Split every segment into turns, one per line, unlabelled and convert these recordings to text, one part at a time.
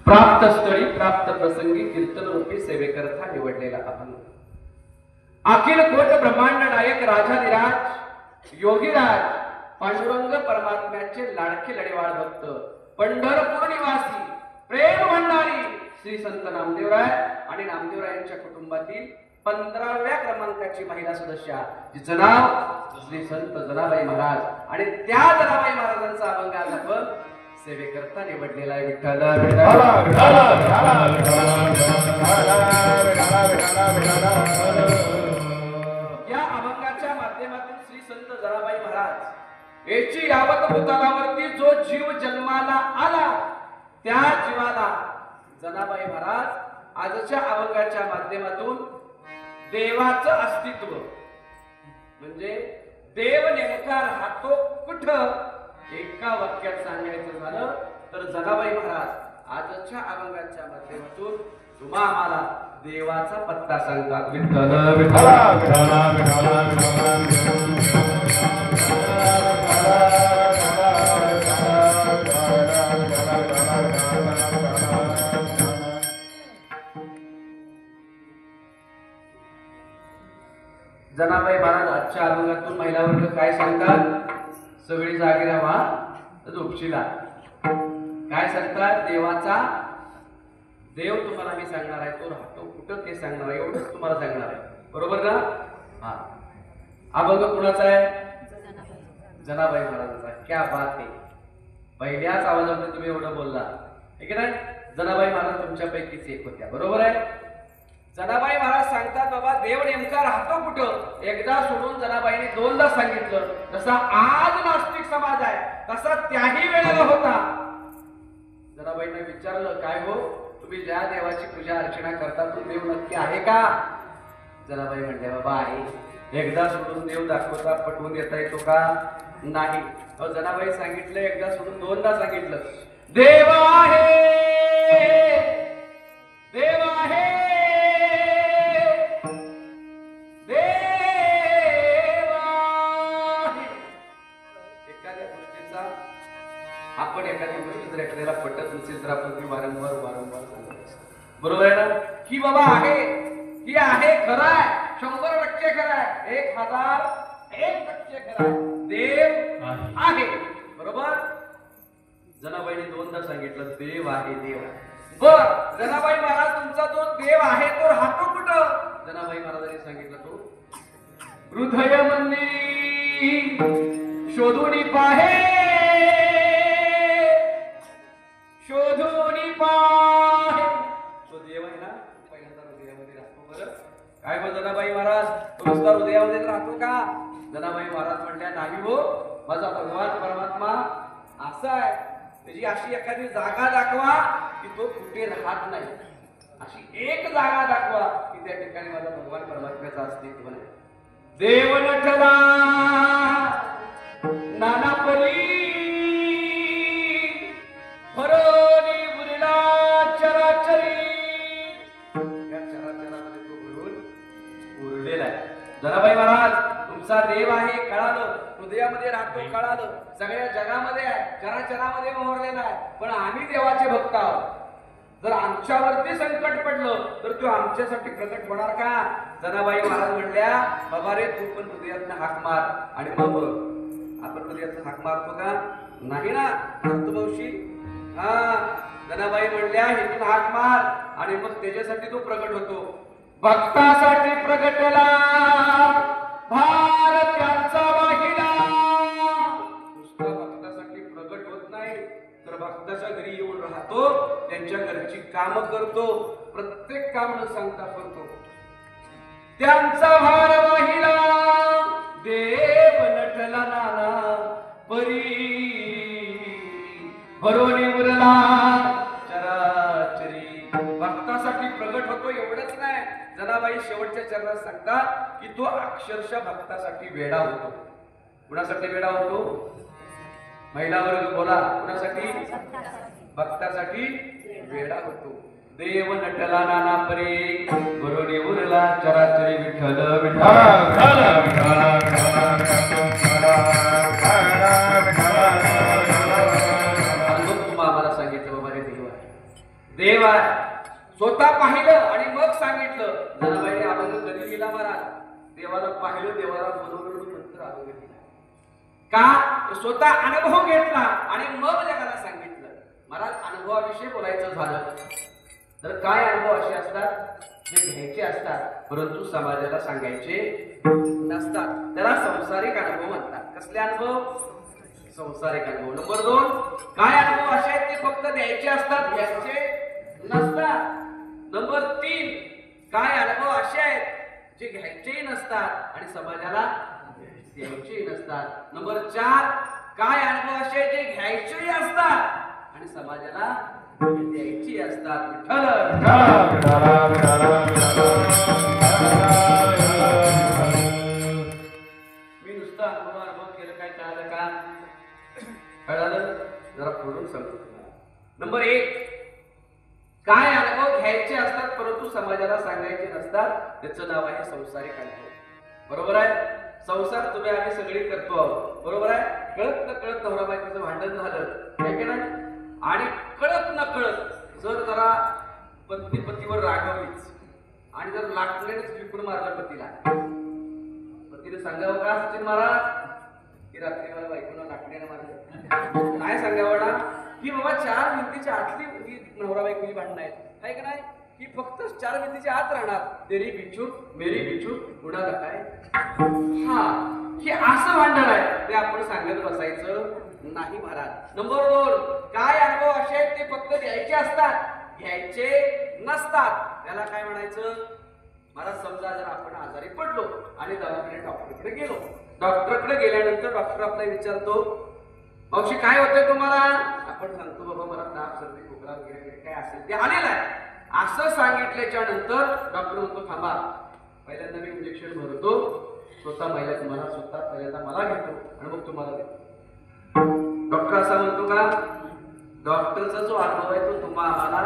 प्राप्त स्थळी प्राप्त प्रसंगी कीर्तन रूपी सेवेकरता निवडलेला अभंग अखिल कोट ब्रह्मांड नायक राजाधिराज योगीराज पांडुरंग परमात्म्याचे लाडके लढेवाळ भक्त पंढरपूर निवासी प्रेम भंडारी श्री संत नामदेवराय आणि नामदेवरायांच्या कुटुंबातील 15व्या क्रमांकाची महिला सदस्य जिचं नाव श्री संत जनाबाई महाराज आणि त्या जनाबाई महाराजांचा अभंग आज आपण सेवेकरता निवडलेला आहे. विठ्ठल या अभंगाच्या माध्यमातून श्री संत जनाबाई महाराज याची यावत भूतलावरती जो जीव जन्माला आला त्या जीवाला जनाबाई महाराज आजच्या अभंगाच्या माध्यमातून देवाचं अस्तित्व म्हणजे देव नेमका राहतो कुठं एका वाक्यात सांगायचं झालं तर जनाबाई महाराज आजच्या अभंगाच्या माध्यमातून तुम्हा आम्हाला देवाचा पत्ता सांगतात. विठ्ठल जनाबाई महाराज आजच्या अभंगातून महिला वर्ग काय सांगतात. सगळी जागी राहा तर झोपशीला. काय सांगतात देवाचा देव तुम्हाला मी सांगणार आहे, तो राहतो कुठं ते सांगणार आहे, एवढंच तुम्हाला सांगणार आहे. बरोबर ना? हा. अभंग कुणाचा आहे? जनाबाई महाराजांचा. क्या बात आहे. पहिल्याच आवाजामध्ये तुम्ही एवढं बोलला, ठीक आहे ना? जनाबाई महाराज तुमच्यापैकीच एक होत्या. बरोबर आहे. जनाबाई महाराज सांगतात बाबा देव नेमका राहतो कुठं. एकदा सोडून जनाबाईने दोनदा सांगितलं. जसा आज नास्तिक समाज आहे तसा त्याही वेळेला होता. जनाबाईंना विचारलं काय हो तुम्ही ज्या देवाची पूजा अर्चना करता तो देव नक्की आहे का? जनाबाई म्हणल्या बाबा आहे. एकदा सोडून देव दाखवता पटवून देता येतो का? नाही. जनाबाई सांगितलं एकदा सोडून दोनदा सांगितलं देव आहे, देव आहे, देव आहे. एखाद्या गोष्टीचा आपण एखादी गोष्ट जर एखाद्याला पटत नसेल तर आपण ती वारंवार वारंवार सांगायचं. बरोबर आहे ना? की बाबा आहे, ही आहे, खरं आहे, 100% खरं आहे, 1001% खरं आहे, देव आहे. बरोबर. जनाबाईने दोनदा सांगितलं देव आहे, देव आहे. बर जनाबाई महाराज तुमचा तो देव आहे तो राहतो कुठं? जनाबाई महाराजांनी सांगितलं तो हृदय मंदी शोधून पाहे, शोधून पाहे. तो देव आहे ना पहिल्यांदा हृदयामध्ये राहतो. बरं काय मग जनाबाई महाराज तो नुसता हृदयामध्ये राहतो का? जनाबाई महाराज म्हणल्या नाही हो, माझा भगवान परमात्मा असा आहे, त्याची अशी एखादी जागा दाखवा की तो कुठे राहत नाही. अशी एक जागा दाखवा की त्या ठिकाणी माझा भगवान परमात्म्याचा अस्तित्व नाही. देव नटला नाना परी भरोनी बुरला चराचरी. या चराचरामध्ये तो भरून उरलेला आहे. जनाबाई महाराज तुमचा देव आहे कळालं, हृदयामध्ये राहतो कळालं, सगळ्या जगामध्ये आहे, चराचरामध्ये मोहरलेला आहे, पण आम्ही देवाचे भक्त आहोत. जर आमच्यावरती संकट पडलं तर तो आमच्यासाठी प्रकट होणार का? जनाबाई महाराज म्हणल्या बाबा रे तू पण हृदयातनं हाक मार. आणि मग आपण हृदयातनं हाक मारतो का? नाही ना मारतो मावशी. हा जनाबाई म्हणल्या हिथून हाक मार आणि मग त्याच्यासाठी तो प्रकट होतो. भक्तासाठी प्रगटला भारताचा वाहिला. नुसता भक्तासाठी प्रगट होत नाही तर भक्ताच्या घरी येऊन राहतो, त्यांच्या घरची कामं करतो, प्रत्येक काम न सांगता करतो. त्यांचा भार वाहिला देव नटला नाना परी भरोनी उरला चराचरी. भक्तासाठी प्रगट होतो एवढंच नाही, जनाबाई शेवटच्या चरणात सांगतात की तो अक्षरशः भक्तासाठी वेडा होतो. कुणासाठी वेडा होतो? महिला वर्ग बोला. कुणासाठी? भक्तासाठी वेडा होतो. देव नटला नाना परी भरोनी उरला चराचरी विठ्ठल आम्हाला सांगितलं बाबा रे देव आहे, देव आहे. स्वतः पाहिलं आणि मग सांगितलं. जनाबाईने अभंग कधी लिहिला महाराज? देवाला पाहिलं, देवाला मनोरंजन नंतर अभंग लिहिला. का? स्वतः अनुभव घेतला आणि मग जगाला सांगितलं. महाराज अनुभवाविषयी बोलायचं झालं तर काय अनुभव असे असतात जे घ्यायचे असतात परंतु समाजाला सांगायचे नसतात. त्याला संसारिक अनुभव म्हणतात. कसले अनुभव? संसारिक अनुभव. नंबर 2 काय अनुभव असे आहेत ते फक्त द्यायचे असतात, घ्यायचे नसतात. नंबर 3 काय अनुभव असे आहेत जे घ्यायचेही नसतात आणि समाजाला द्यायचेही नसतात. नंबर 4 काय अनुभव असे आहेत जे घ्यायचेही असतात आणि समाजाला द्यायची असतात. मी नुसतं अनुभव केलं काय कळालं का? कळालं? जरा पुढून सांगतो तुम्हाला. नंबर 1 काय अनुभव घ्यायचे असतात परंतु समाजाला सांगायचे नसतात, त्याचं नाव आहे संसारिक अनुभव. बरोबर आहे? संसार तुम्ही आम्ही सगळे करतो आहोत. बरोबर आहे? कळत न कळत नवरा बायकोचं भांडण झालं आहे की नाही? आणि कळत न कळत जर जरा पत्नी पतीवर रागवलीच आणि जर लाटण्यानेच विकून मारलं पतीला, पतीने सांगावं का सचिन महाराज की रात्री मला बायकोला कापण्याने मारले. काय सांगावं की बाबा 4 भिंतीच्या आतली ही नवरा बायकोची भांडणं आहेत, आहे का नाही? ही फक्त 4 भिंतीच्या आत राहणार. तेरी बिचूक मेरी बिचूक कुणाला काय. हा, हे असं भांडण आहे, ते आपण सांगत बसायचं नाही महाराज. नंबर 2, काय अनुभव असे आहेत ते फक्त द्यायचे असतात, घ्यायचे नसतात. त्याला काय म्हणायचं महाराज? समजा जर आपण आजारी पडलो आणि दवाखान्यात डॉक्टरकडे गेलो. डॉक्टरकडे गेल्यानंतर डॉक्टर आपल्याला विचारतो, मावशी काय होतंय तुम्हाला? आपण सांगतो बाबा मला ताप सर्दी खोकला वगैरे काय असेल ते आलेलं आहे. असं सांगितल्याच्या नंतर डॉक्टर म्हणतो थांबा, पहिल्यांदा मी इंजेक्शन भरतो, स्वतः पहिल्यांदा मला घेतो आणि मग तुम्हाला देतो. डॉक्टर असा म्हणतो का? डॉक्टरचा जो अनुभव आहे तो तुम्हाला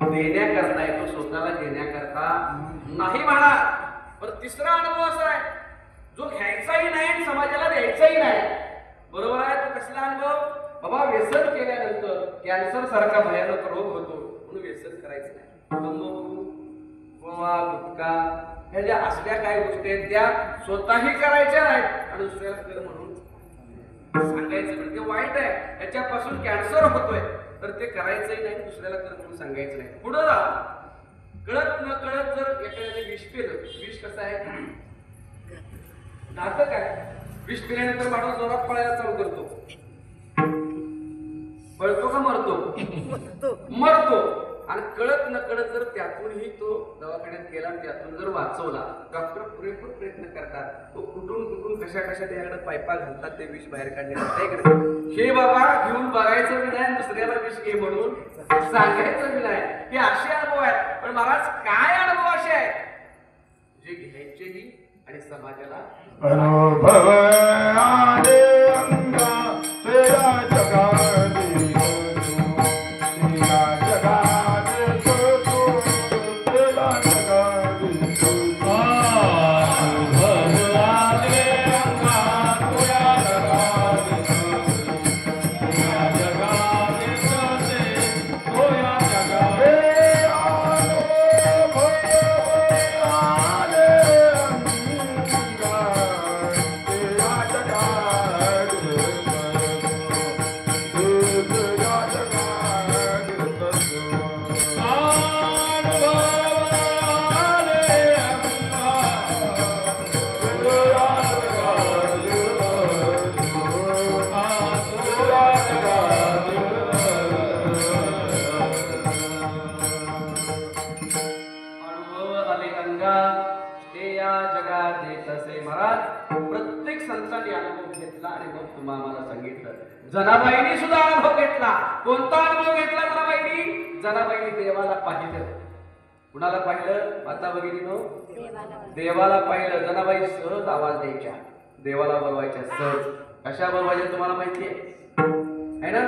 देण्याकरता आहे, तो स्वतःला देण्याकरता नाही म्हणा. पण तिसरा अनुभव असा आहे जो घ्यायचाही नाही आणि समाजाला द्यायचाही नाही. बरोबर आहे? तो कसला अनुभव? बाबा व्यसन केल्यानंतर कॅन्सर सारखा भयानक रोग होतो म्हणून व्यसन करायचं नाही. तंबाखू, गोवा, गुटखा ह्या ज्या असल्या काही गोष्टी आहेत त्या स्वतःही करायच्या नाहीत आणि दुसऱ्याला कर म्हणून सांगायचं. म्हणजे वाईट आहे, याच्यापासून कॅन्सर होतोय तर ते करायचंही नाही, दुसऱ्याला कर म्हणून सांगायचं नाही. पुढं जा, कळत न कळत जर एखाद्याने विष पिलं, विष कसं आहे घातक आहे. विष पिल्यानंतर माणूस जोरात पळायला चालू करतो. पळतो का मरतो? मरतो. आणि कळत न कळत जर त्यातूनही तो दवाखान्यात गेला, त्यातून जर वाचवला, डॉक्टर पुरेपूर प्रयत्न करतात, तो कुठून कशा त्याकडे पायपा घालतात ते विष बाहेर काढण्यासाठी. हे बाबा घेऊन बघायचं बी नाही, दुसऱ्याला विष घे म्हणून सांगायचं बी नाही. हे असे अनुभव आहेत. पण महाराज काय अनुभव असे आहेत जे घ्यायचेही आणि समाजाला
अनुभव आले अंगा तेरा जगादी
प्रत्येक संतांनी अनुभव घेतला आणि मग तुम्हाला मला सांगितलं. जनाबाईंनी सुद्धा अनुभव घेतला. कोणता अनुभव घेतला जनाबाईंनी? जनाबाईंनी देवाला पाहिलं. कुणाला पाहिलं? माता भगिनीनो, देवाला पाहिलं. जनाबाई सहज आवाज द्यायच्या, देवाला बोलवायच्या सहज. कशा बोलवायच्या तुम्हाला माहितीये है ना?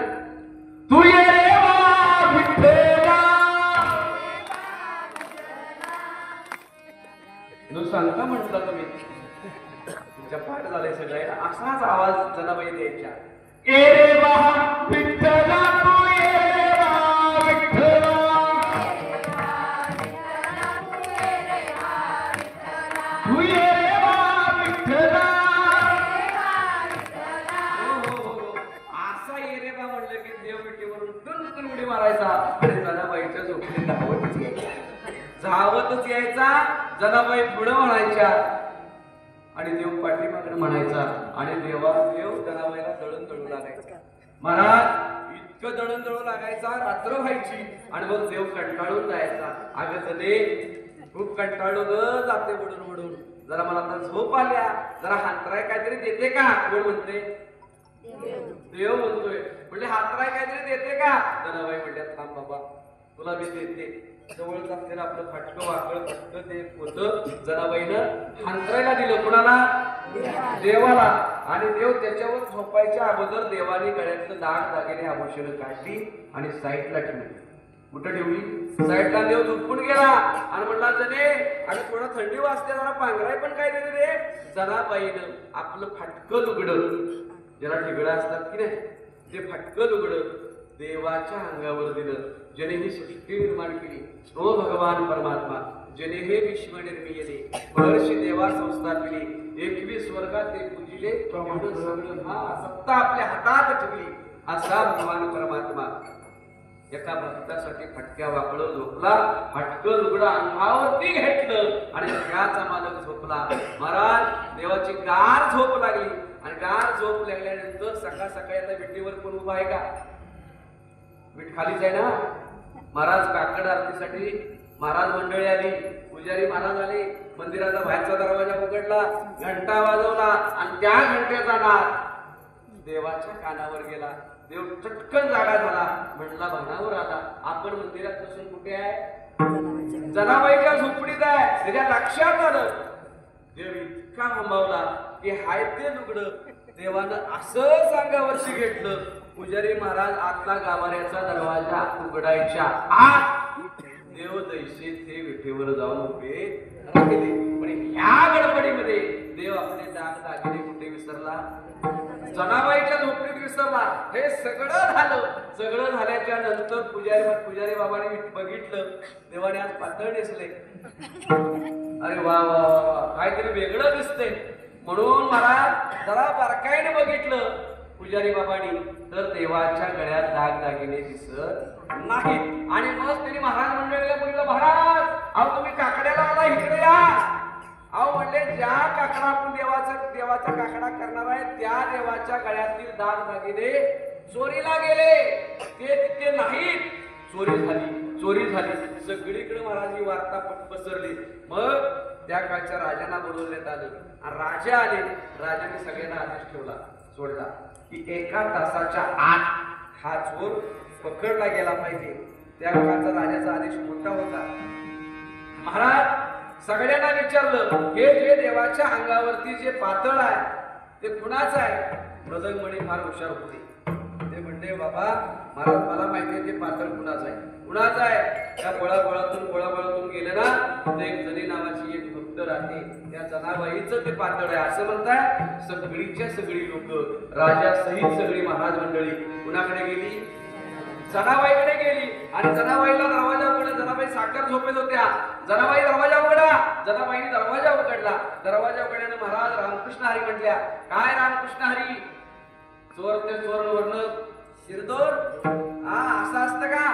तू ये रे वा विठ्ठला. सांगता म्हटलं तुम्ही, तुमच्या पाठ झालंय सगळं. असाच आवाज जनाबाई द्यायच्या. ए रे वा विठ्ठला, तू ये रे वा विठ्ठला. तू ये रे वा विठ्ठला. असा ये रे वा म्हणलं की देव विठ्ठीवरून टन उडी मारायचा आणि जनाबाईच्या झोपडीत धावतच यायचा. धावतच यायचा. जनाबाई पुढं म्हणायच्या आणि देव पाठीमागं म्हणायचा आणि देव जनाबाईला दळू लागायचा. महाराज इतकं दळू लागायचा, रात्र व्हायची आणि मग देव कंटाळून जायचा. अगं चले खूप कंटाळू ग जाते वडून, जरा मला आता झोप आल्या, जरा हातराय काहीतरी देते का? कोण म्हणते? देव म्हणतोय. म्हणजे हातराय काहीतरी देते का? जनाबाई म्हणल्या थांब बाबा तुला मी देते. जवळच असलेलं आपलं फाटकं वाकड फटकं ते होतं. जनाबाईनं हांतरायला दिलं. कुणाला? देवाला. आणि देव त्याच्यावर झोपायच्या अगोदर देवाने गळ्यातलं दागिने आभूषणं काढली आणि साईडला ठेवली. कुठं ठेवली? साईडला. देव झोपून गेला आणि म्हणला जने आणि थोडा थंडी वाजते, जरा पांघराय पण काय दिले रे. जनाबाईनं आपलं फाटकं लुगडं, ज्याला ठिगळं असतात की नाही, ते फाटकं लुगडं देवाच्या अंगावर दिलं. ज्याने ही सृष्टी निर्माण केली तो भगवान परमात्मा, जने हे विश्व निर्मिले महर्षी देवा संस्थापिले 21 वर्गात ते पूजिले एवढं सगळं सत्ता आपल्या हातात ठेवली असा भगवान परमात्मा एका भक्तासाठी फटक्या वाकळं झोपला फटकं लुगडं अंगावरती घेतलं आणि त्याचा मालक झोपला महाराज देवाची गार झोप लागली आणि गार झोप लागल्यानंतर सकाळ सकाळी आता विटेवर कोण उभा आहे का वीट खालीच आहे ना महाराज काकड आरतीसाठी महाराज मंडळी आली पुजारी महाराज आले मंदिराचा बाहेरचा दरवाजा उघडला घंटा वाजवला आणि त्या घंटेचा नाद देवाच्या कानावर गेला देव चटकन जागा झाला म्हणला भानावर आला आपण मंदिरात बसून कुठे आहे जनाबाईच्या झोपडीत आहे त्याच्या लक्षात आलं देव इतका थांबवला की हाय ते लुगडं देवानं असं सांगावरती घेतलं पुजारी महाराज आतला गाभाऱ्याचा दरवाजा उघडायच्या आत देव दैसे ते विठेवर जाऊन उभे राहिले पण ह्या गडबडीमध्ये देव आपले दाग दागिने कुठे विसरला जनाबाईच्या झोपडीत विसरला हे सगळं झाल्याच्या नंतर पुजारी बाबाने बघितलं देवाने आज पातळ नेसले अरे वा वा वा काहीतरी वेगळं दिसतंय म्हणून मला जरा बारकाईने बघितलं पुजारी बाबांनी तर देवाच्या गळ्यात दागदागिने दिसत नाहीत आणि मग त्यांनी महाराज मंडळीला बोललं महाराज अहो तुम्ही काकड्याला आला इकडे या अहो म्हणले ज्या काकडा आपण देवाचा काकडा करणार आहे त्या देवाच्या गळ्यातील दागदागिने चोरीला गेले ते तिथे नाहीत चोरी झाली सगळीकडे महाराज ही वार्ता पसरली मग त्या काळच्या राजांना बोलवण्यात आलं आणि राजा आले राजाने सगळ्यांना आदेश सोडला की 1 तासाच्या आत हा चोर पकडला गेला पाहिजे त्या काळचा राजाचा आदेश मोठा होता महाराज सगळ्यांना विचारलं हे जे देवाच्या अंगावरती जे पातळ आहे ते कुणाचं आहे मृदंगमणी फार हुशार होते ते म्हणले बाबा महाराज मला माहिती आहे ते पातळ कुणाचं आहे त्या गोळागोळातून गेले ना तर एक जनी नावाची एक भक्त राहते त्या जनाबाईचं ते पातळ आहे असं म्हणताय सगळीच्या सगळी लोक राजा सहित सगळी महाराज मंडळी कुणाकडे गेली जनाबाईकडे गेली आणि जनाबाईला दरवाजा उघडला जनाबाई साखर झोपेत होत्या जनाबाई दरवाजा उघडा जनाबाईने दरवाजा उघडल्यानं महाराज रामकृष्ण हरी म्हटल्या काय रामकृष्ण हरी चोर ते चोर वर्ण शिरदोर असं असतं का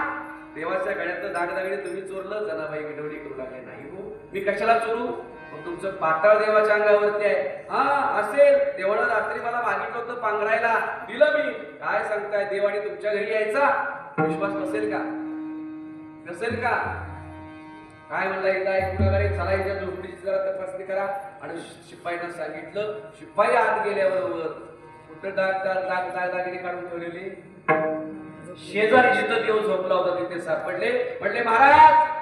देवाच्या गळ्यातलं दागदागिने तुम्ही चोरलं जनाबाई विनवणी करू लागले नाही हो मी कशाला चोरू तुमचं पातळ देवाच्या अंगावरती आहे असेल देवानं रात्री मला मागितलं होतं पांघरायला दिलं मी काय सांगताय देवाने तुमच्या घरी यायचा विश्वास नसेल का काय म्हणला एकदा एक गुन्हेगारी चला याच्या झोपडीची जरा तपासणी करा आणि शिपाईनं सांगितलं शिपाई आत गेल्याबरोबर कुठं दागिने काढून ठेवलेले शेजारी जिथं देव झोपला होता तिथे सापडले म्हणले महाराज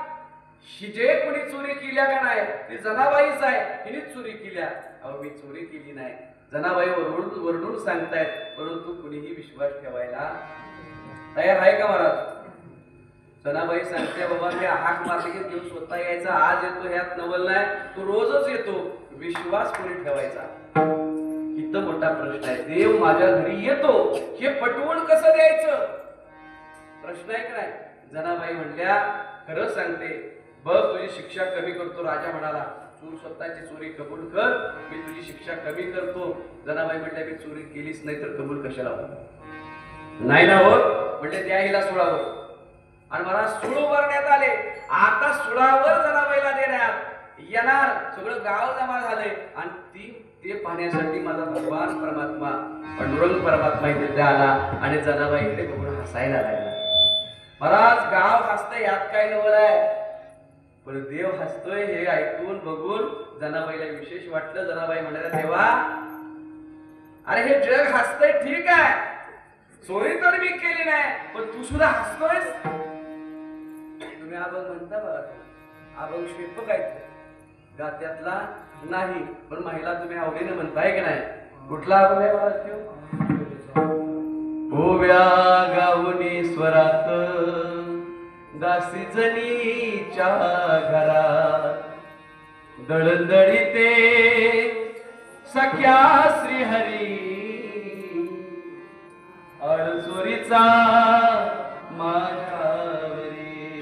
जे कोणी चोरी केल्या का नाही ती जनाबाईच आहे हिनेच चोरी केल्या अहो मी चोरी केली नाही जनाबाई वरडून सांगतायत परंतु कुणीही विश्वास ठेवायला तयार आहे का महाराज जनाबाई सांगते बाबा मी हाक मारली की देव स्वतः यायचा आज येतो ह्यात नवल नाही तो रोजच येतो विश्वास कोणी ठेवायचा इथं मोठा प्रश्न आहे देव माझ्या घरी येतो हे पटवून कसं द्यायचं प्रश्न आहे का नाही जनाबाई म्हणल्या खरं सांगते बघ तुझी शिक्षा कमी करतो राजा म्हणाला तू स्वतःची चोरी कबूल कर मी तुझी शिक्षा कमी करतो जनाबाई म्हटल्या मी चोरी केलीच नाही तर कबूल कशाला होत नाही ना होत म्हणजे त्या हिला सुळावर आणि मला सुळ उभारण्यात आले आता सुळावर जनाबाईला देण्यात येणार सगळं गाव जमा झालंय आणि ते पाहण्यासाठी माझा भगवान परमात्मा पांडुरंग परमात्मा इथे आला आणि जनाबाईकडे बघून हसायला लागला महाराज गाव हसतंय यात काय नवल आहे पण देव हसतोय हे ऐकून बघून जनाबाईला विशेष वाटलं जनाबाई म्हणाल्या देवा अरे हे जग हसतंय ठीक आहे चोरी तर मी केली नाही पण तू सुद्धा हसतोयस तुम्ही अभंग म्हणता बघा अभंग शिल्प काय गात्यातला नाही पण महिला तुम्ही आवडीने म्हणताय की नाही कुठला अभंग आहे महाराज ओव्या गावनी स्वरात दासी जनीच्या घरात दळदळीते सख्या श्रीहरी अडचोरीचा माझ्यावरी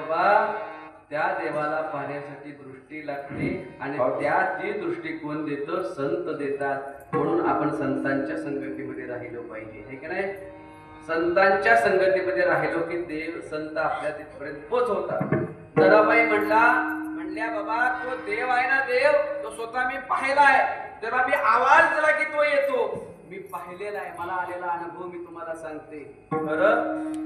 बाबा त्या देवाला पाहण्यासाठी दृष्टी लागते आणि त्या जी दृष्टी कोण देतो संत देतात म्हणून आपण संतांच्या संगतीमध्ये राहिलो पाहिजे हे की नाही संतांच्या संगतीमध्ये राहिलो की देव संत आपल्या तिथपर्यंत पोहोचवतात जराबाई म्हणल्या बाबा तो देव आहे ना देव तो स्वतः मी पाहिलाय जरा मी आवाज दिला की तो येतो मी पाहिलेला आहे मला आलेला अनुभव मी तुम्हाला सांगते खरं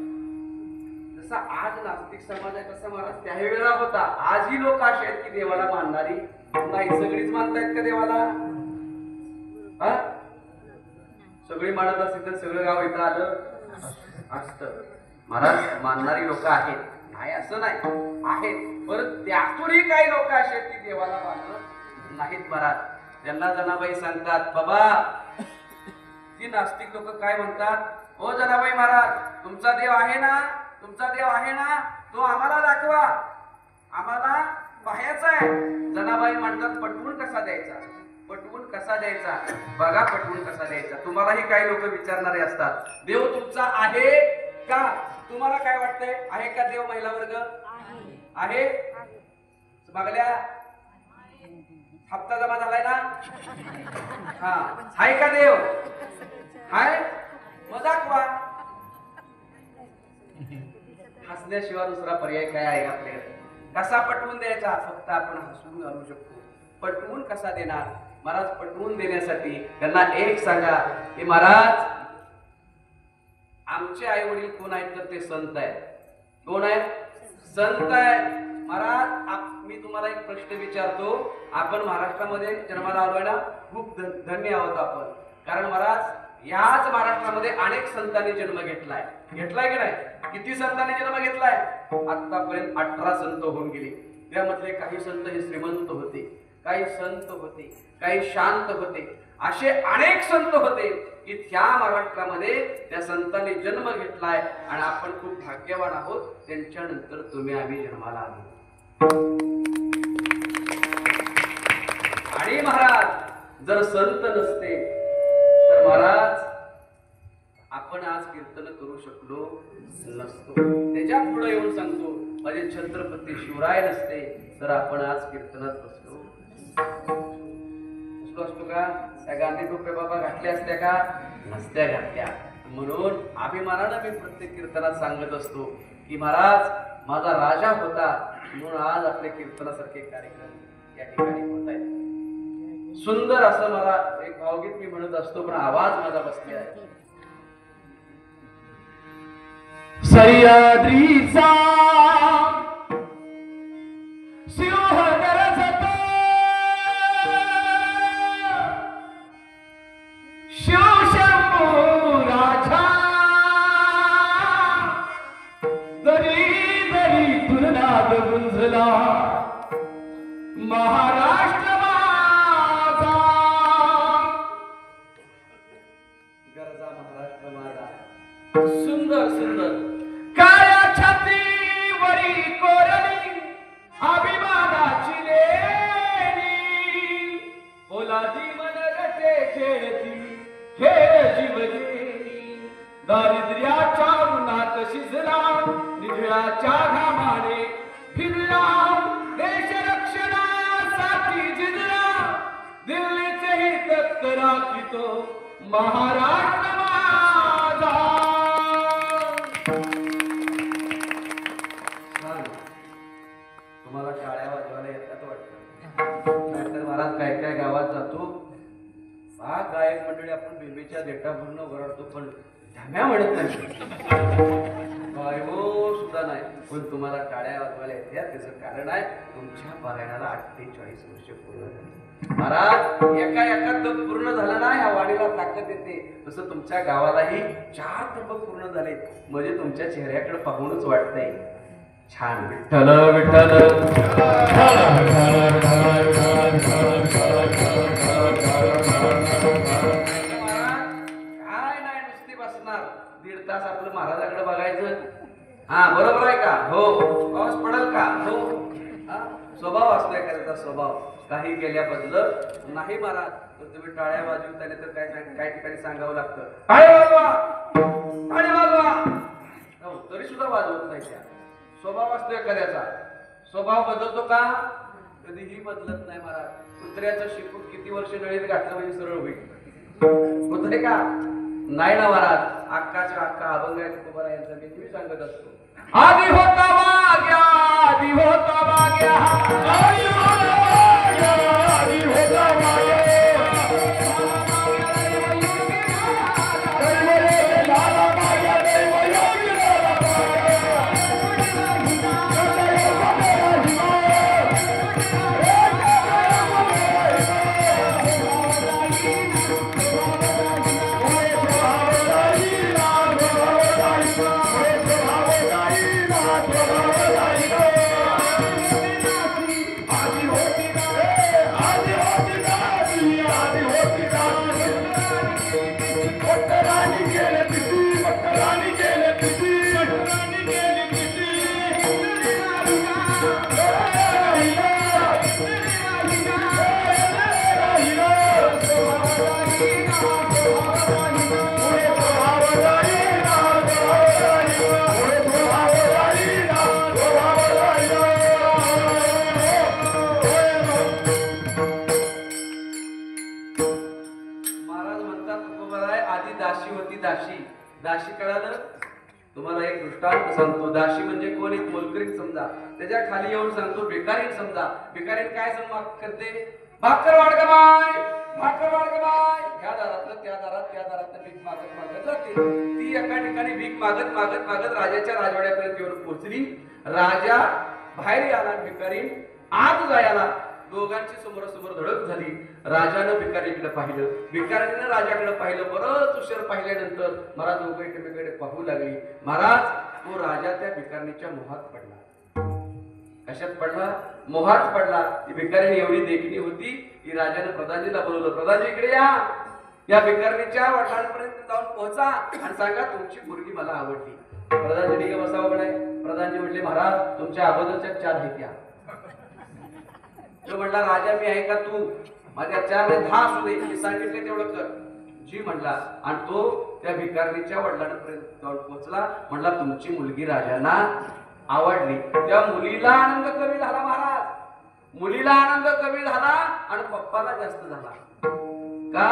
जसा आज नास्तिक समाज आहे तसा महाराज त्याही वेळा होता आजही लोक असे आहेत की देवाला मानणारी नाही सगळीच मानतायत का देवाला हा सगळी मानत असतील तर सगळं गाव इथं आलं असत महाराज मानणारी लोक आहेत नाही असं नाही आहेत परत त्यातूनही काही लोक असे आहेत की देवाला मानत नाहीत महाराज त्यांना जनाबाई सांगतात बाबा ती नास्तिक लोक काय म्हणतात हो जनाबाई महाराज तुमचा देव आहे ना तुमचा देव आहे ना तो आम्हाला दाखवा आम्हाला पाहायचा आहे जनाबाई म्हणतात पटवून कसा द्यायचा बघा पटवून कसा द्यायचा तुम्हालाही काही लोक विचारणारे असतात देव तुमचा आहे का तुम्हाला काय वाटतंय आहे का देव महिला वर्ग आहे मागल्या हप्ता जमा झालाय ना हा आहे का देव हाय मग दाखवा हसण्याशिवाय दुसरा पर्याय काय आहे आपल्याकडे कसा पटवून द्यायचा फक्त आपण हसून घालू शकतो पटवून कसा देणार महाराज पटवून देण्यासाठी त्यांना एक सांगा की महाराज आमचे आई वडील कोण आहेत तर ते संत आहेत कोण आहेत संत आहेत महाराज मी तुम्हाला एक प्रश्न विचारतो आपण महाराष्ट्रामध्ये जन्माला आलोय ना खूप धन्य आहोत आपण कारण महाराज याच महाराष्ट्रामध्ये अनेक संतांनी जन्म घेतलाय की नाही किती संतांनी जन्म घेतलाय आतापर्यंत 18 संत होऊन गेले त्यामधले काही संत हे श्रीमंत होते काही संत होते काही शांत होते असे अनेक संत होते की त्या महाराष्ट्रामध्ये त्या संतांनी जन्म घेतलाय आणि आपण खूप भाग्यवान आहोत त्यांच्यानंतर तुम्ही आम्ही जन्माला आलो आणि महाराज जर संत नसते तर महाराज आपण आज कीर्तन करू शकलो नसतो त्याच्या पुढे येऊन सांगतो माझे छत्रपती शिवराय नसते तर आपण आज कीर्तनात बसलो असतो का त्या गांधी टोपे बाबा घातल्या असत्या का नसत्या घातल्या म्हणून अभिमानानं मी प्रत्येक कीर्तनात सांगत असतो की महाराज माझा राजा होता म्हणून आज आपले कीर्तनासारखे कार्यक्रम या ठिकाणी होत आहेत सुंदर असं मला एक भावगीत मी म्हणत असतो पण आवाज माझा बसलेला आहे
सह्याद्रीचा सिंह गरजतो शिवशंभू राजा दरी दरी तुरनाद गुंजला महाराष्ट्र माझा
गरजा महाराष्ट्र माझा सुंदर सुंदर
काळ्या छातीवरी कोरली अभिमानाची लेणी पोलादी मन रटे खेळती खेळ जीवनी दारिद्र्याच्या उन्हात शिजला निधळाच्या घामाने फिरला देश रक्षणासाठी जिजला दिल्लीचे हित राखितो महाराष्ट्र माझा
तुम्हाला टाळ्या वाजवायला येतात वाटतं नाहीतर महाराज काय काय गावात जातो हा गायक मंडळी आपण बेबीच्या देठा भरून ओरडतो पण धाम्या म्हणत नाही गायो सुद्धा नाही पण तुम्हाला टाळ्या वाजवायला येते त्याचं कारण आहे तुमच्या पारायणाला 48 वर्ष पूर्ण झाली महाराज एका एका तप पूर्ण झालं ना या वाणीला ताकद येते तसं तुमच्या गावालाही 4 तप पूर्ण झाले म्हणजे तुमच्या चेहऱ्याकडे पाहूनच वाटतंय छान विठ्ठल विठ्ठल काय नाही नुसती बसणार 1.5 तास आपलं महाराजाकडे बघायचं हा बरोबर आहे का हो पाऊस पडेल का हो स्वभाव असतो एखाद्याचा स्वभाव काही केल्याबद्दल नाही महाराज तर तुम्ही टाळ्या वाजवताना तर काय ठिकाणी सांगावं लागतं टाळ्या वाजवा तरी सुद्धा वाजवत नाही त्या स्वभाव असतो एखाद्याचा, स्वभाव बदलतो का? कधीही बदलत नाही महाराज. कुत्र्याचं शिकून किती वर्ष नळीत घातलं म्हणजे सरळ होईल, होतंय का? नाही ना महाराज. अक्काच्या अक्का अभंग तुकोबारायांचा मी तुम्ही सांगत असतो. आधी होता वाग्या, आधी होता वाग्या, आधी होता वाग्या, आधी होता वाग्या. दाशी कळालं तुम्हाला? एक दृष्टांत सांगतो. दाशी म्हणजे कोण? एक मोलकरीण समजा. त्याच्या खाली येऊन सांगतो भिकारीण समजा. भिकारीण काय करते? भाकर वाढ ग बाय, भाकर वाढ ग बाय. ह्या दारातलं त्या दारात, त्या दारातलं भीक मागत मागत जाते. ती एका ठिकाणी भीक मागत मागत मागत राजाच्या राजवाड्यापर्यंत येऊन पोहोचली. राजा बाहेर आला, भिकारीण आत जायला. दोघांची समोरासमोर धडक झाली. राजानं भिकारीकडे पाहिलं, भिकारीनं राजाकडे पाहिलं. बरंच उशीर पाहिल्यानंतर महाराज दोघं एकमेकांकडे पाहू लागली. महाराज तो राजा त्या भिकारणीच्या मोहात पडला. कशात पडला? मोहात पडला. ती भिकारीणी एवढी देखणी होती की राजानं प्रधानजीला बोलवलं. प्रधानजी इकडे या भिकारणीच्या वडिलांपर्यंत जाऊन पोहोचा आणि सांगा तुमची मुलगी मला आवडली. प्रधानजी ठीक आहे बसावं आहे. प्रधानजी म्हटले महाराज तुमच्या अगोदरच्या 4 आहेत या. तो म्हणला राजा मी आहे का तू? माझ्या 4 नाही 10 असू दे, मी सांगितले तेवढं कर. जी म्हणला आणि तो त्या भिकारणीच्या वडिलांपर्यंत जाऊन पोहोचला. म्हणला तुमची मुलगी राजांना आवडली. त्या मुलीला आनंद कमी झाला महाराज. मुलीला आनंद कमी झाला आणि पप्पाला जास्त झाला. का?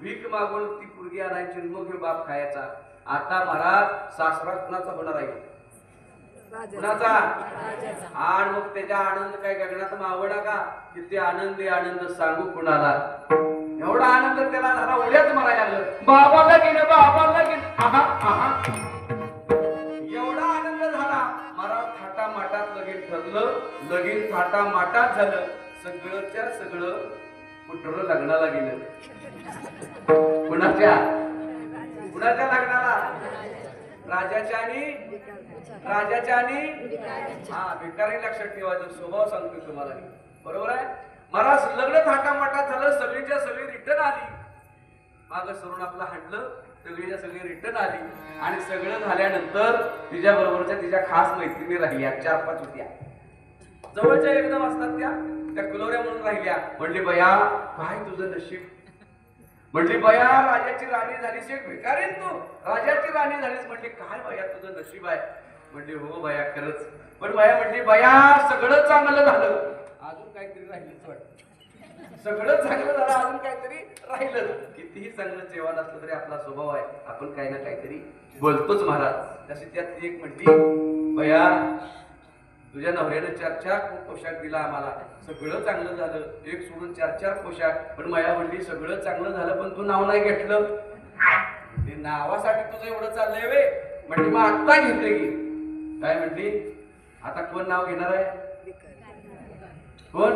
भीक मागून ती पोरगी आणायची मग हे बाप खायचा. आता महाराज सासरा कुणाचा होणार आहे? कुणाचा? आणि मग त्याच्या आनंद काय गगनात मावडा का? किती आनंदी आनंद सांगू कुणाला. एवढा आनंद त्याला झाला उड्याच मारायला लागलं. बाबा लगीन, बाबा लगीन, आहा आहा. एवढा आनंद झाला महाराज. थाटा माटात लगीन ठरलं. लगीन थाटा माटात झालं. सगळंच्या सगळं कुठं लग्नाला गेलं. कुणाच्या? कुणाच्या लग्नाला? राजाच्या आणि हा भिकारी. लक्षात ठेवायचं. स्वभाव सांगतो तुम्हाला मी, बरोबर आहे महाराज. लग्न थाटामाटात झालं. सगळीच्या सगळी रिटर्न आली. माग सरून आपलं हाणलं. सगळीच्या सगळी रिटर्न आली आणि सगळं झाल्यानंतर तिच्या बरोबरच्या तिच्या खास मैत्रिणी राहिल्या. 4-5 होत्या. जवळच्या एकदम असतात त्या कुलवऱ्या म्हणून राहिल्या. म्हणली बया काय तुझं नशीब. म्हटली बया राजाची राणी झालीस. एक भिकारीण तू राजाची राणी झालीस. म्हटली काय बया तुझं नशीब आहे. म्हटली हो बया खरंच. पण बया म्हटली बया सगळं चांगलं झालं अजून काहीतरी राहिलंच वाटतं. सगळं चांगलं झालं अजून काहीतरी राहिलं. कितीही चांगलं जेवण असलं तरी आपला स्वभाव आहे आपण काही ना काहीतरी बोलतोच महाराज. तशी त्यात एक म्हटली बया तुझ्या नवऱ्यानं 4-4 पोशाख दिला आम्हाला. सगळं चांगलं झालं. एक सोडून 4-4 पोशाख. पण माया म्हणली सगळं चांगलं झालं पण तू नाव नाही घेतलं. ते नावासाठी तुझं एवढं चाललंय वे. म्हटली मग आत्ता घेतलं की काय? म्हटली आता कोण नाव घेणार आहे? कोण?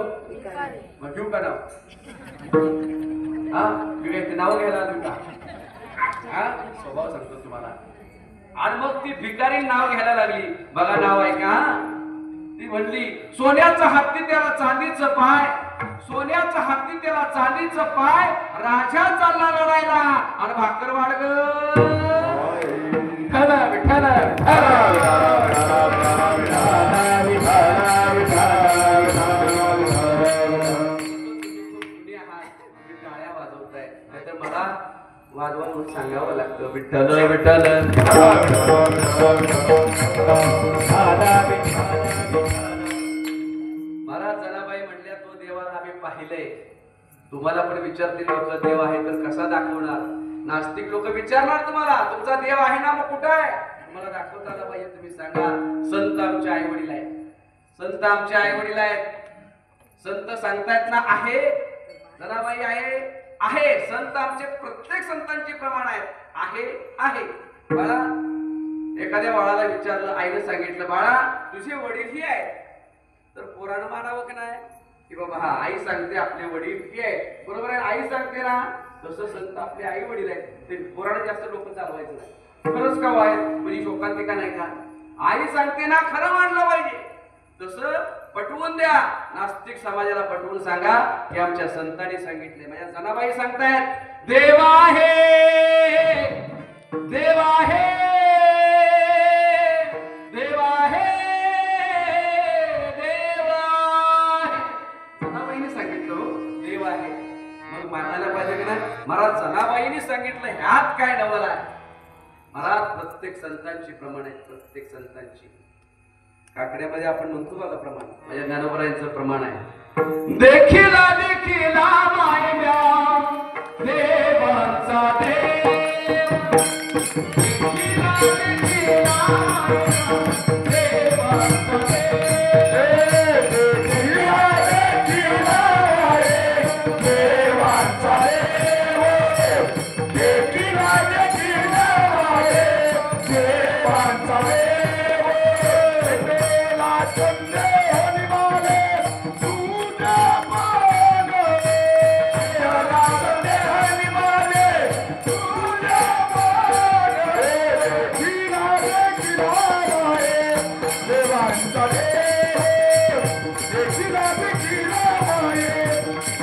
मग घेऊ का नाव? हा मी नाव घ्यायला आलो का? हा स्वभाव सांगतो तुम्हाला. आणि मग ती भिकारी नाव घ्यायला लागली. बघा नाव आहे का? ती म्हणली सोन्याचा हत्ती त्याला चांदीचं पाय. सोन्याचा हत्ती त्याला चांदीचं पाय. राजा चालला लढायला आणि भाकर वाढ वाजवा म्हणून सांगावं लागतं. विठ्ठल विठ्ठल महाराज जनाबाई म्हणल्या तो देवाला आम्ही पाहिलंय. तुम्हाला पण विचारतील लोक देव आहे तर कसा दाखवणार. नास्तिक लोक विचारणार तुम्हाला तुमचा देव आहे ना मग कुठं आहे. तुम्हाला दाखवता आला पाहिजे. तुम्ही सांगा संत आमचे आई वडील आहेत. संत आमचे आई वडील आहेत. संत सांगतायत ना आहे. जनाबाई आहे आहे. संत आमचे प्रत्येक संतांचे प्रमाण आहेत. आहे आहे. बाळा एखाद्या बाळाला विचारलं आईने सांगितलं बाळा तुझे वडील ही आहेत तर पोरानं मानावं की नाही की बाबा हा आई सांगते आपले वडील ही आहेत बरोबर आहे. आई सांगते ना तसं संत आपले आई वडील आहेत. ते पोरानं जास्त लोक चालवायचं नाही. खरंच का आहेत म्हणजे शोकांतिका नाही का. आई सांगते ना खरं मानलं पाहिजे. तसं पटवून द्या. नास्तिक समाजाला पटवून सांगा की आमच्या संतांनी सांगितले. माझ्या जनाबाई सांगतायत देव आहे देव आहे देव आहे देव आहे. जनाबाईने सांगितलं देव आहे मग मानायला पाहिजे की नाही. महाराज जनाबाईने सांगितलं ह्यात काय नवल आहे. महाराज प्रत्येक संतांची प्रमाण आहेत. प्रत्येक संतांची काकड्यामध्ये आपण म्हणतो बघा प्रमाण. माझ्या ज्ञानोबरायांचं प्रमाण आहे. देखिला देखिला मायव्या देवांचा देव देखिला देखिला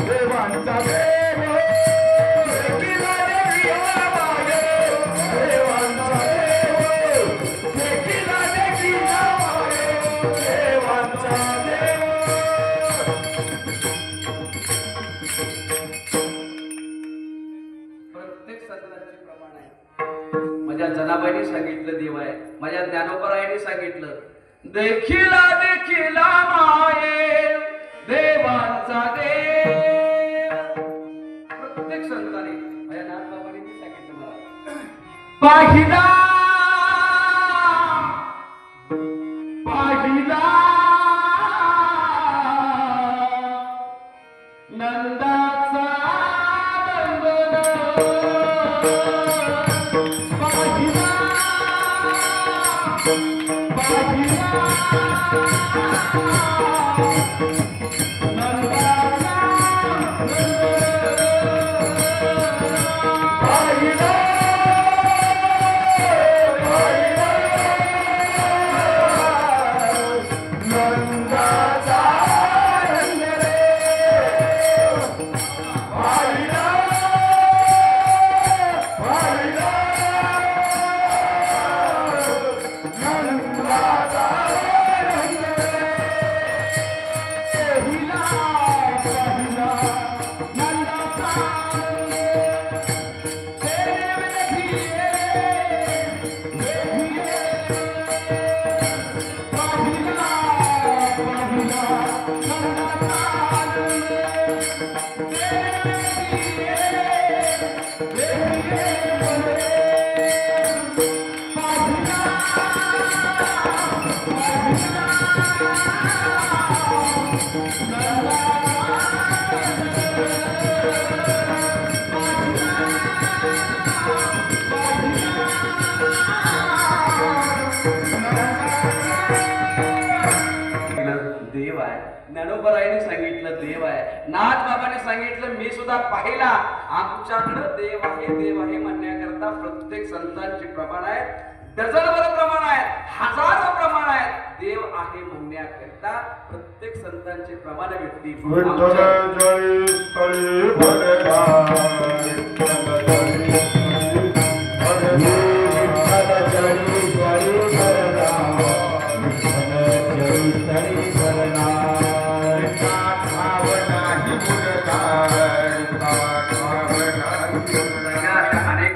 देवांचा देव देखिला देखिला देवांचा देव देखिला देखिला देवांचा देव. जनाबाईने सांगितलं देव आहे. माझ्या ज्ञानोबरायांनी सांगितलं देखिला देखिला माये देवांचा देव. प्रत्येक संतांनी माझ्या नाथबाबांनी सांगितलं मला पाहिला पाहिला नंदाचा ज्ञानोबरायांनी सांगितलं देव आहे. नाथबाबांनी सांगितलं मी सुद्धा पाहिला. आमच्याकडे देव आहे म्हणण्याकरता प्रत्येक संतांची प्रमाण आहेत. डझनभर प्रमाण आहेत. हजारो प्रमाण आहेत. देव आहे म्हणण्याकरता प्रत्येक संतांचे प्रमाण व्यक्ती अनेक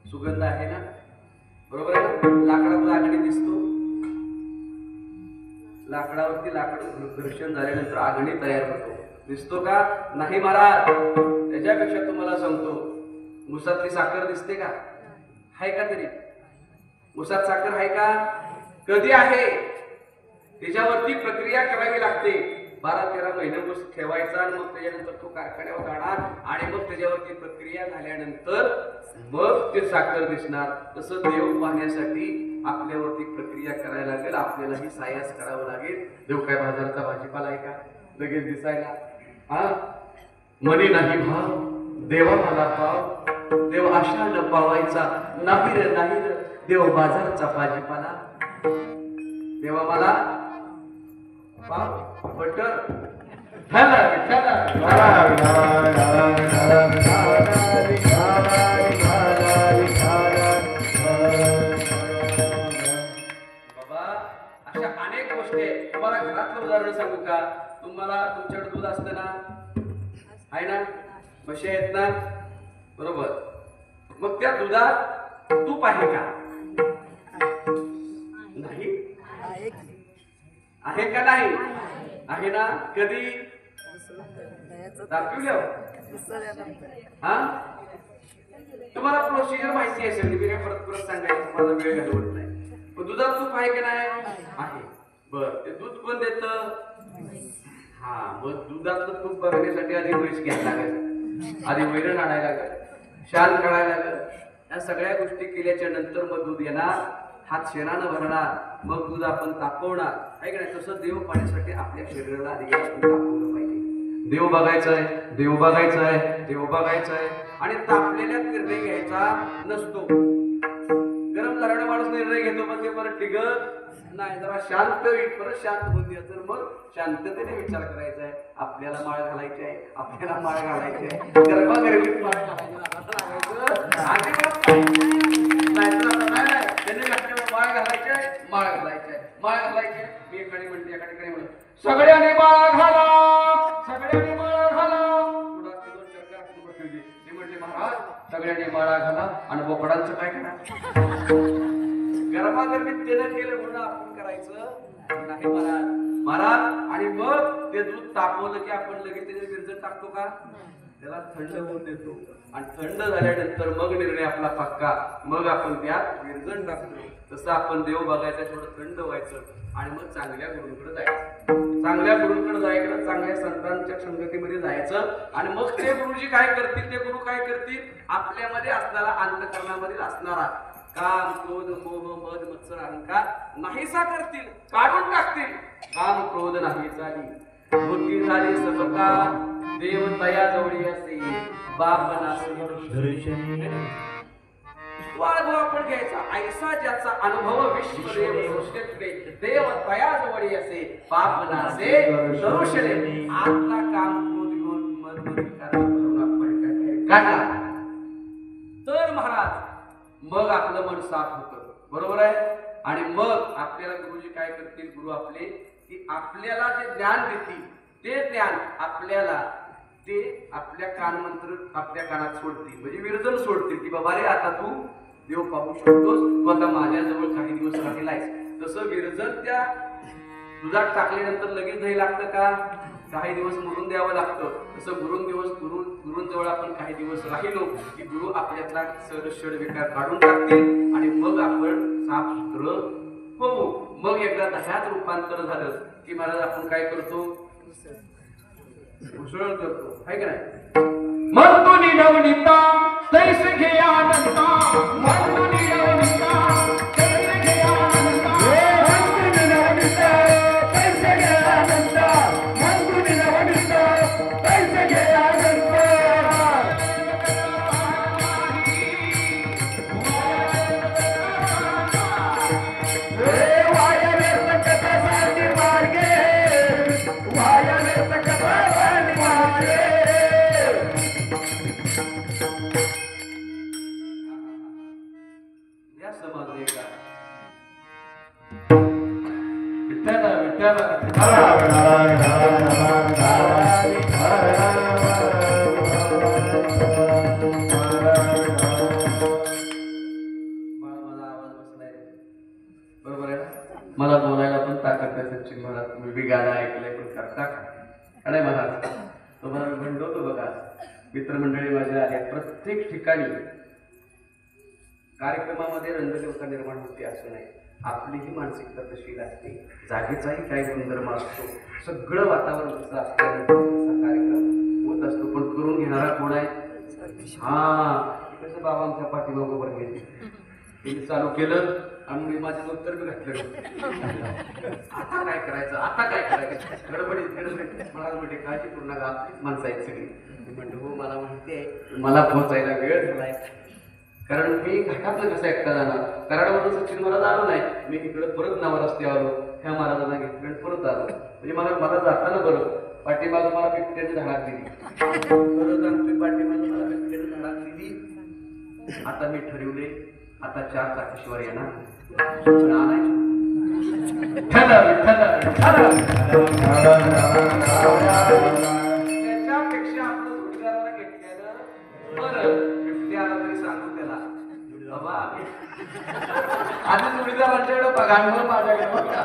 सुगंध आहे ना, बरोबर आहे ना? लाकडातला आगडी दिसतो, लाकडावरती लाकड घर्षण झाल्यानंतर आगणी तयार होतो, दिसतो का? नाही महाराज. त्याच्यापेक्षा तुम्हाला सांगतो, उसातली साखर दिसते का? आहे का तरी? उसात साखर आहे का? कधी आहे? त्याच्यावरती प्रक्रिया करावी लागते. 12-13 महिने ऊस ठेवायचा आणि मग त्याच्यानंतर तो कारखान्यावर जाणार आणि मग त्याच्यावरती प्रक्रिया झाल्यानंतर मग ते साखर दिसणार. तसं देव पाहण्यासाठी आपल्यावरती प्रक्रिया करायला लागेल, आपल्यालाही सायास करावं लागेल. देव काय बाजाराचा भाजीपाला आहे का लगेच दिसायला? हा, मनी नाही भाव, देवा मला पाव, देव आशा न पावायचा, नाही रे नाही रे, देव बाजाराचा भाजीपाला, देवा मला पाव बटर. चला चला बाबा, अशा अनेक गोष्टी आहेत. तुम्हाला घरातलं उदाहरण सांगू का? तुम्हाला तुमच्याकडे दूध असतं ना, आहे ना, म्हशी आहेत ना, बरोबर? मग त्या दुधात तूप आहे का? नाही आहे का? नाही आहे ना. कधी दाखवल्या? हा, तुम्हाला प्रोसिजर माहिती आहे सगळी, मी काय परत परत सांगायचं माझा वेळ घालवत नाही. पण दुधात तूप आहे का नाही? आहे. बर, ते दूध कोण देत? हा, मग दुधातलं तूप बघण्यासाठी आधी म्हैस घ्यायला लागेल, आधी वैरण आणायला लागेल, शान काढायला लागेल. या सगळ्या गोष्टी केल्याच्या नंतर मग दूध येणार, हात शेणानं भरणार, मग दूध आपण तापवणार, आहे का नाही? तसं देव पाहण्यासाठी आपल्या शरीराला आधी तापवलं पाहिजे. देव बघायचं आहे, देव बघायचं आहे, देव बघायचं आहे. आणि तापलेल्यात निर्णय घ्यायचा नसतो. गरम झाल्याने माणूस निर्णय घेतो, पण ते परत टिकत नाही. जरा शांत होईल, परत शांत होते, तर मग शांततेने विचार करायचा आहे. आपल्याला माळ घालायची आहे, आपल्याला माळ घालायची आहे, गरबागरबीत माळ घालायचं, त्यांनी माळ घालायची आहे, माळ घालायची आहे, माळ घालायची आहे. मी एकाने म्हणते, एका ठिकाणी म्हणतो, सगळ्यांनी माळ घाला, सगळ्यांनी माळा घाला. थोडा 2-4 कार ठेवली. मी म्हटले, महाराज सगळ्यांनी माळा घाला आणि बोकडांचं काय करा? गरबागरबीत त्यानं केलं म्हणून आपण करायचं नाही महाराज. महाराज, आणि मग ते दूध तापवलं की आपण लगेच त्याच्यात विरजण टाकतो का? त्याला थंड होऊन देतो, आणि थंड झाल्यानंतर मग निर्णय आपला पक्का, मग आपण त्यात विरजण टाकतो. तसं आपण देव बघायचं, थोडं थंड व्हायचं आणि मग चांगल्या गुरूंकडे जायचं, चांगल्या गुरूंकडे जायचं, चांगल्या संतांच्या संगतीमध्ये जायचं. आणि मग ते गुरुजी काय करतील, ते गुरु काय करतील? आपल्यामध्ये असणारा, अंतःकरणामध्ये असणारा काम, क्रोध, मोह, मद, मत्सर, अहंकार नाहीसा करतील, काढून टाकतील. काम, क्रोध नाही झाली, बुद्धी झाली समता, देव तया जवळी असे, बाप नासे अनुभव आपण घ्यायचा. ऐसा ज्याचा अनुभव विश्वदेव सृष्टीतले, देव तया जवळी असे, पाप नासे सरुषले. आतला काम, क्रोध, घेऊन मद करून आपण काढला तर महाराज मग आपलं मन साफ होतं, बरोबर आहे? आणि मग आपल्याला गुरुजी काय करतील? गुरु आपले की आपल्याला जे ज्ञान देतील, ते ज्ञान आपल्याला ते आपल्या कानमंत्र आपल्या कानात सोडतील, म्हणजे विरजण सोडतील की बाबा रे, आता तू देव पाहू शकतोस, तू आता माझ्याजवळ काही दिवस राहिलायस. तसं विरजण त्या दुधात टाकल्यानंतर लगेच नाही लागतं का? काही दिवस मुरून द्यावं लागतं. तसं गुरूंजवळ आपण काही दिवस राहिलो की गुरु आपल्यातला षड विकार काढून टाकतील आणि मग आपण साफ सुत्र होऊ. मग एकदा ह्यात रूपांतर झालं की महाराज आपण काय करतो? उसळ करतो, आहे का नाही? मन तू निडवणीता तैस घे आनंदा, मन तू निडवणीता तैस घे आनंदा, मन तू निडवणीता तैस घे आनंदा, मन तू निडवणीता तैस घे आनंदा. बरोबर आहे ना? मला बोलायला पण ताकद आहे सचिन महाराज. तुम्ही बी गाणं ऐकलंय पण करता का? अरे महाराज तुम्हाला मी म्हणतो बघा, मित्रमंडळी माझ्या आल्या प्रत्येक ठिकाणी कार्यक्रमामध्ये रंगदेवता निर्माण होते असं नाही. आपलीही मानसिकता तशी लागते. जागेचाही काही गुणधर्म असतो. सगळं वातावरण तसं असल्यानंतर तसा कार्यक्रम होत असतो. पण करून घेणारा कोण आहे? कसं बाबा आमच्या पाठीमागं वर गेले, त्यांनी चालू केलं आणि मी माझं उत्तर बी घातलं. आता काय करायचं, आता काय करायचं, गडबडीत मला म्हणजे काळजी करू नका, आपलीच माणसं आहेत सगळी. म्हणजे हो मला माहिती आहे मला पोहोचायला वेळ झालाय. कारण मी घाटातलं कसं एकटा जाणार, कराडवरून सचिन महाराज आलो नाही, मी इकडे परत नावा रस्ते आलो, ह्या महाराजांना घेतलं आणि परत आलो. म्हणजे मला जाताना बरं पाठीमागं मला बिबट्याची झाडात दिली, परत जाणतोय पाठीमागं मला बिबट्याची झाडात दिली. आता मी ठरवले आता 4 चाकीशिवार येणार सूचना आणायची. त्याच्यापेक्षा आपलं जोडीदाराला घेतलेलं बरं. बिबट्याला तरी सांगू त्याला बाबा आधी जोडीदारांच्याकडे बघा आणि माझ्याकडे बघा.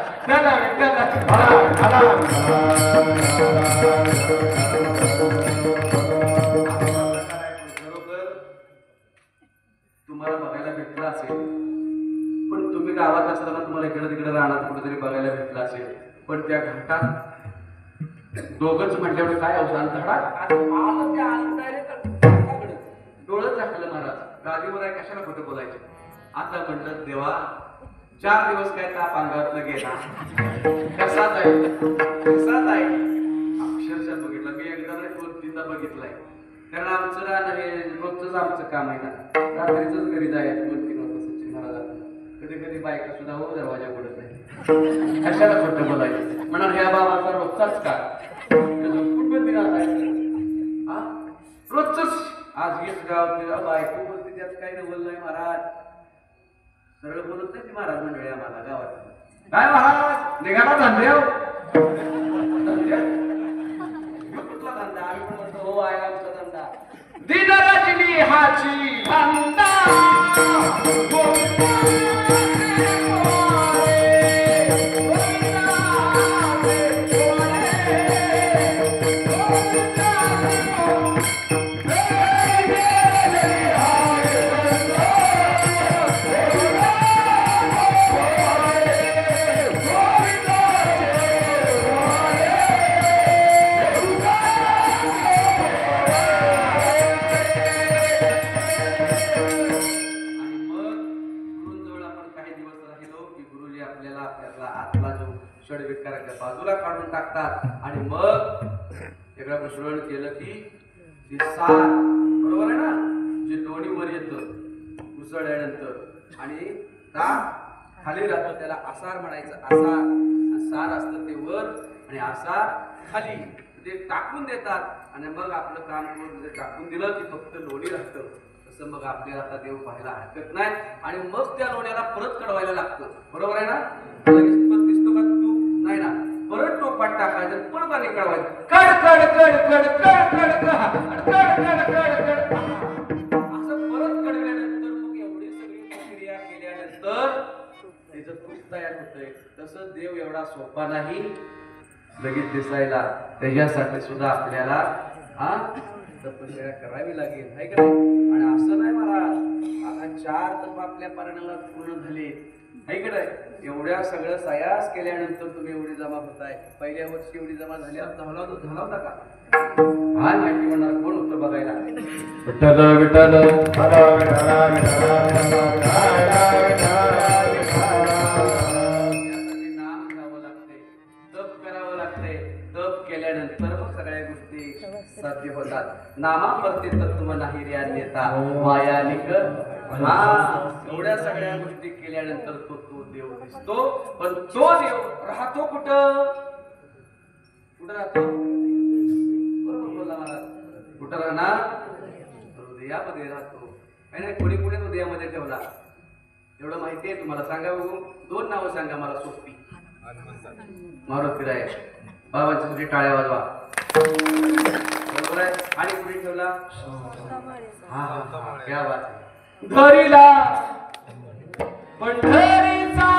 तुम्हाला बघायला भेटलं असेल, पण तुम्ही गावात असताना तुम्हाला इकडे तिकडे राहणार कुठेतरी बघायला भेटलं असेल. पण त्या घाटात दोघंच म्हटल्यावर काय अवसान धडाक डोळं झाकलं महाराज. गादीवर आहे कशाला खोटं बोलायचे. आता म्हटलं देवा 4 दिवस काय ताप अंगावरनं गेला, कसाच आहे अक्षरशः बघितलं. मी एकदा नाही 2-3दा बघितलाय. कारण आमचं राहणं हे रोजच आमचं काम आहे ना. रात्रीच घरी जायचं 2-3 वाजता सचिन महाराजांना. कधी कधी बायका सुद्धा हो दरवाजा पडत नाही, कशाला खोटं बोलायचं. म्हणा ह्या बाबाचा रोजचाच का कुठं दिन असायचं रोजच. आज हेच गाव बायको बोलते त्यात काही नवल नाही महाराज. सरळ बोलत नाही ती महाराज मंडळी आम्हाला गावात. काय महाराज निघाला धंद्याव कुठला धंदा? आम्ही पण म्हणतो हो आहे आमचा धंदा. दिन रजनी हाची धंदा बाजूला काढून टाकतात आणि मग सगळं मिश्रण केलं की ते सार बरोबर आहे ना, जे दोन्ही वर येतं उसळल्यानंतर आणि ताक खाली राहतं त्याला आसार म्हणायचं. आसार सार असतं ते वर आणि आसार खाली. ते टाकून देतात आणि मग आपलं काम टाकून दिलं की फक्त लोणी राहतं. तसं मग आपल्याला आता देव पाहायला हरकत नाही आणि मग त्या लोण्याला परत कडवायला लागतं. बरोबर आहे ना? दिसतो का तू नाही ना, परत टोपात टाकायचं परत आणि कळवायचं. कड कड कड कड कड कड कड कड कड कड असं परत कडल्यानंतर मग एवढी सगळी प्रक्रिया केल्यानंतर त्याचं तूप तयार होतंय. तसं देव एवढा सोपा नाही लगेच दिसायला. त्याच्यासाठी सुद्धा आपल्याला तपश्चर्या करावी लागेल आहे का नाही? आणि असं नाही महाराज आता 4 तप आपल्या पारण्याला पूर्ण झाले आहे का नाही? एवढ्या सगळं सयास केल्यानंतर तुम्ही एवढी जमा होताय. पहिल्या वर्षी एवढी जमा झाली झाला होता का? काय माहिती म्हणणार कोण होतं बघायला. विठ्ठल विठ्ठल यासाठी नाम घ्यावं लागते, तप करावं लागते. तप केल्यानंतर मग सगळ्या गोष्टी साध्य होतात. नामावरती तत्व नाही रे अन्यथा माया निक. एवढ्या सगळ्या गोष्टी केल्यानंतर तो देव दिसतो. पण तो देव राहतो कुठं? कुठं राहतो? बरोबर बोलला मला. कुठं राहणार? हृदयामध्ये राहतो. काही नाही कोणी कोणी हृदयामध्ये ठेवला एवढं माहिती आहे तुम्हाला. सांगा बघू 2 नावं सांगा मला सोपी. मारुती राय बाबांच्यासाठी टाळ्या वाजवा. बरोबर आहे. आणि कुणी ठेवला? क्या बात. धरीला पंढरीचा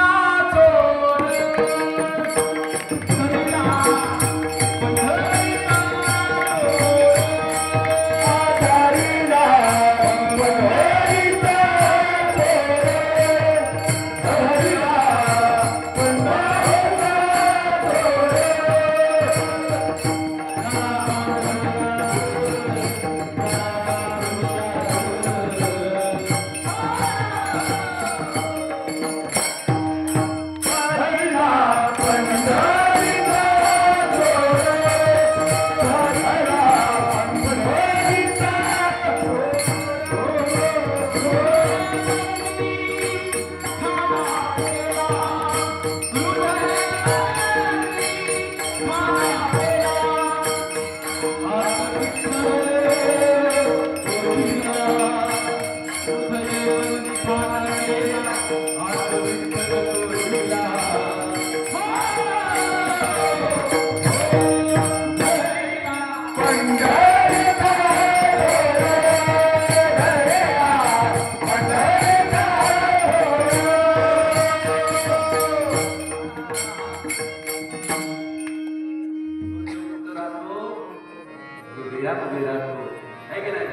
हृदयामध्ये राहतो आहे की नाही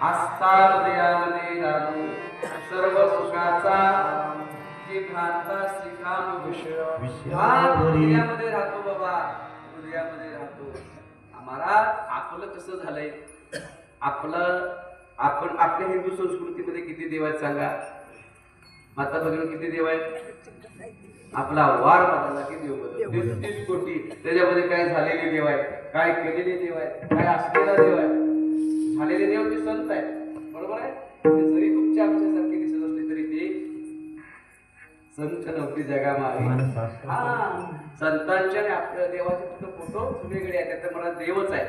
आस्था हृदयामध्ये राहतो सर्व सुखाचा जे भ्रांता श्रीकाम विषय हृदयामध्ये राहतो बाबा हृदयामध्ये राहतो महाराज आपलं कसं झालंय आपण आपल्या हिंदू संस्कृतीमध्ये किती देव आहेत सांगा माता भगिनी किती देव आहेत आपला वार बदलला की देव बदल 30 कोटी त्याच्यामध्ये काय झालेले देव आहेत काय केलेले देव आहेत काय असलेला देव आहे झालेले देव ते संत आहेत बरोबर आहे ते जरी तुमच्या आमच्यासारखे दिसत असले तरी ते संत नव्हती जगामागे संतांच्या आणि आपल्या देवाचे फक्त फोटो वेगळे आहेत त्यात मला देवच आहे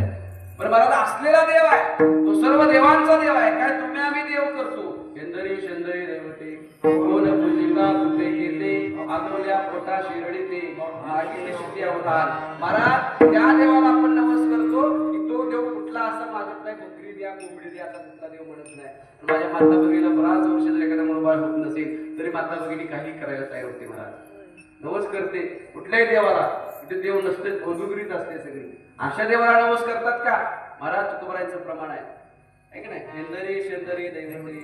पण मला असलेला देव आहे तो सर्व देवांचा देव आहे काय तुम्ही आम्ही देव करतो चंदरी चंदरी दैवते कोण पूजिका कुठे येते आदोल्या पोटा शिरडीते मागील शिती अवतार महाराज त्या देवाला आपण नमस करतो की तो देव कुठला असा मागत नाही बकरी द्या कोंबडी द्या असा कुठला देव म्हणत नाही माझ्या माता भगिनीला बराच वर्ष जर एखाद्या मुलबाळ होत नसेल तरी माता भगिनी काही करायला तयार होते महाराज नवस करते कुठल्याही देवाला तिथे देव नसते गोदुगरीत असते सगळी अशा देवाला नवस करतात का महाराज तुकोबरायांचं प्रमाण आहे की नाही शेंदरी शेंदरी दैवते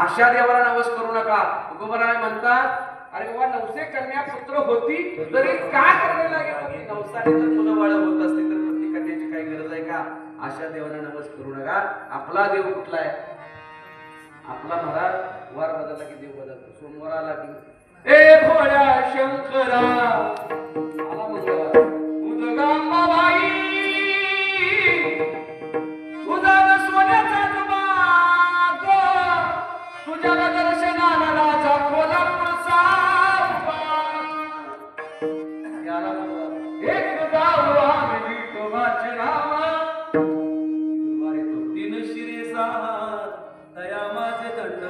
अशा देवाला नवस करू नका तुकोबराय म्हणतात अरे बाबा 900 कन्या पुत्र होती तरी का करायला लागेल 900 जर मुलं बाळ होत असते तर पती कन्याची काही गरज आहे का अशा देवाला नवस करू नका आपला देव कुठला आहे आपला महाराज वार बदलला की देव बदलतो सोमवार आला की ए भोळ्या शंकरा आला मंगळवार उदगांबाबाई उदार सोन्याचा जमाग तुझ्या दर्शनाला राजा कोल्हापूरचा याला एक गाव आम्ही विठोबाचे नाव वारे तो 3 शिरेसा दया माझे दंड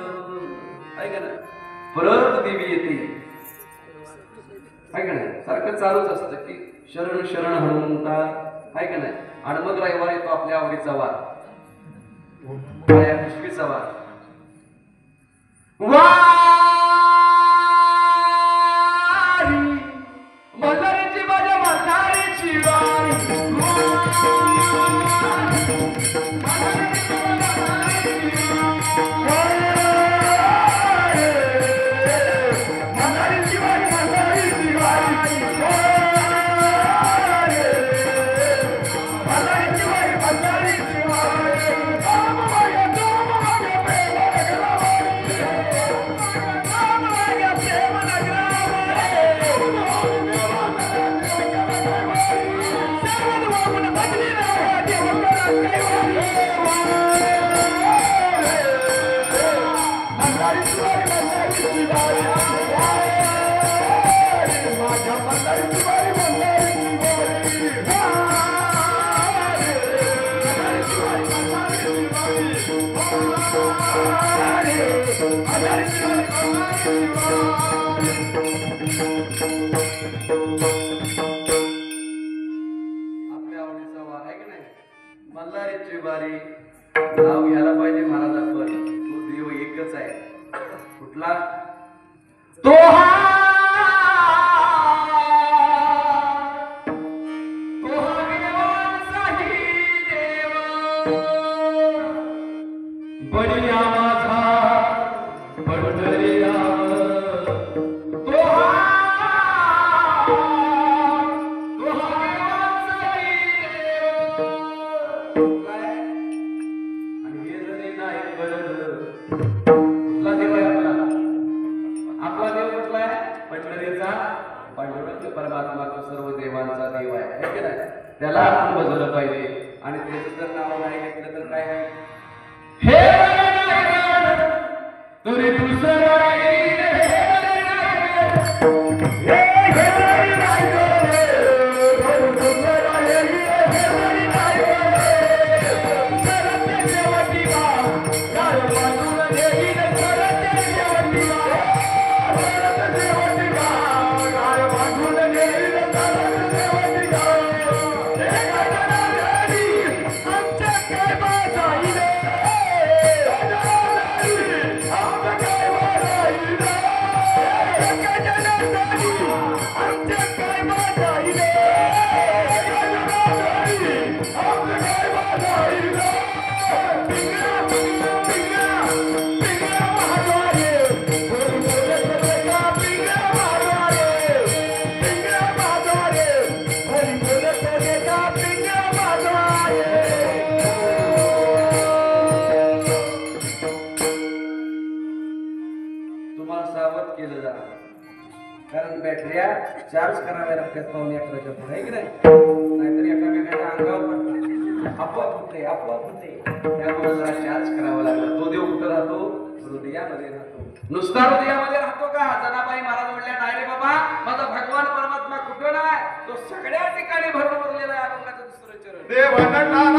ऐका ना परत देवी येते ऐका ना सारखं चालूच असतं की शरण शरण हनुमंता ऐका ना आणि मग रविवार येतो आपल्या आवडीचा वार पुष्पीचा वार मल्हारीची माझ्या मल्हारीची आपल्या आवडीचा वार आहे की नाही मल्हारीची वारी नाव घ्यायला पाहिजे महाराज आपण तो देव एकच आहे कुठला तो बडिया माझा पंढरिया परमात्मा तो सर्व देवांचा देव आहे की नाही त्याला आपण बजवलं पाहिजे आणि त्याचं जर नाव नाही घेतलं तर काय हे तुरी दुसरं
Get
कारण बॅटऱ्या चार्ज कराव्या लागतात पाहुणे 11च्या पुढे आहे की नाही नाहीतर एकामेकाच्या अंगावर आपोआप होते त्यामुळे जरा चार्ज करावा लागला तो देव कुठं राहतो हृदयामध्ये राहतो नुसता हृदयामध्ये राहतो का जनाबाई महाराज म्हणल्या नाही रे बाबा माझा भगवान परमात्मा कुठं नाही तो सगळ्या ठिकाणी भरून भरलेला आहे अभंगाचं दुसरं चरण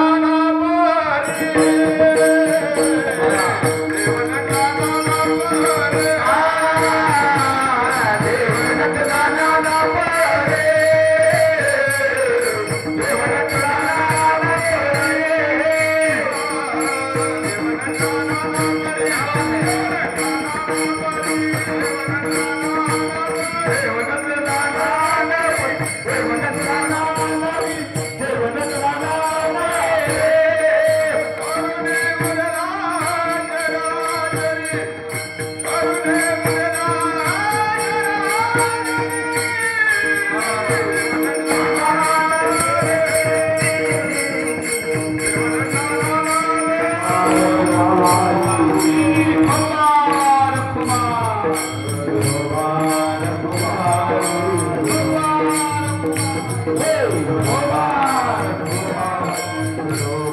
Oh